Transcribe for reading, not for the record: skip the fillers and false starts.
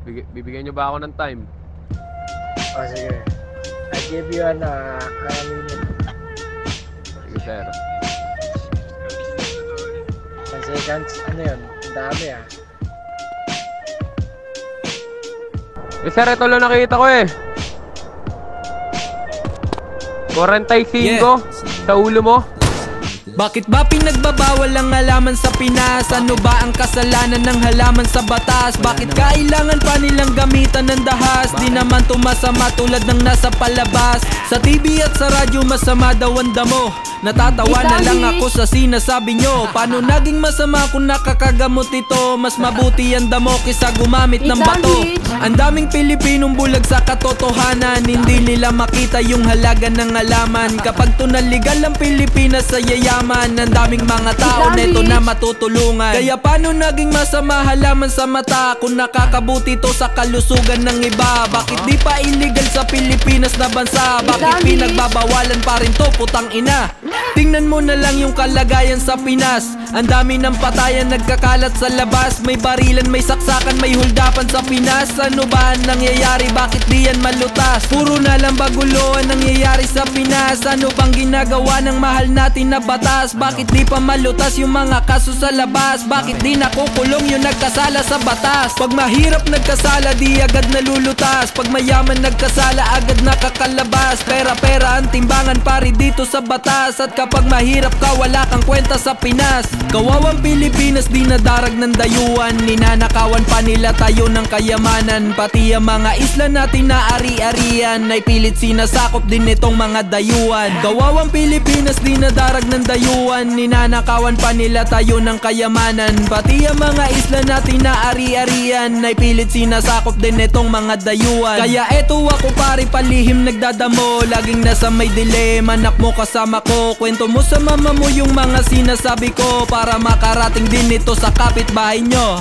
Bibigyan nyo ba ako ng time? Oh, sige. I give you an minute. Sige, sir. 10 seconds. Ano yun? Ang dami ah. Eh, sir, ito lang nakita ko eh. 45 sa ulo mo. Bakit ba pinagbabawal ang halaman sa Pinas? Ano ba ang kasalanan ng halaman sa batas? Bakit kailangan pa nilang gamitan ng dahas? Di naman tumasama tulad ng nasa palabas. Sa TV at sa radyo masama daw ang damo. Natatawa na lang ako sa sinasabi nyo. Paano naging masama kung nakakagamot ito? Mas mabuti ang damo kaysa gumamit ng bato. Ang daming Pilipinong bulag sa katotohanan. Hindi nila makita yung halaga ng halaman. Kapag tunaligal ang Pilipinas sa yayaman, ang daming mga tao neto na matutulungan. Kaya paano naging masama halaman sa mata kung nakakabuti to sa kalusugan ng iba? Bakit di pa illegal sa Pilipinas na bansa? Bakit pinagbabawalan pa rin to, putang ina? Tingnan mo na lang yung kalagayan sa Pinas. Ang dami ng patayan nagkakalat sa labas. May barilan, may saksakan, may huldapan sa Pinas. Ano ba ang nangyayari? Bakit di yan malutas? Puro na lang bagulo ang nangyayari sa Pinas. Ano bang ginagawa ng mahal natin na batas? Bakit di pa malutas yung mga kaso sa labas? Bakit di nakukulong yung nagkasala sa batas? Pag mahirap nagkasala di agad nalulutas. Pag mayaman nagkasala agad nakakalabas. Pera-pera ang timbangan pari dito sa batas. At kapag mahirap ka wala kang kwenta sa Pinas. Kawawang Pilipinas di nadarag ng dayuhan. Ninanakawan pa nila tayo ng kayamanan. Pati ang mga isla natin na ari-arian ay pilit sinasakop din itong mga dayuhan. Kawawang Pilipinas di nadarag ng dayuhan. Ninanakawan pa nila tayo ng kayamanan. Pati ang mga isla natin na ari-arian ay pilit sinasakop din itong mga dayuhan. Kaya eto ako pare palihim nagdadamo. Laging nasa may dilema, anak mo kasama ko. Kwento mo sa mama mo yung mga sinasabi ko para makarating din ito sa kapitbahay nyo.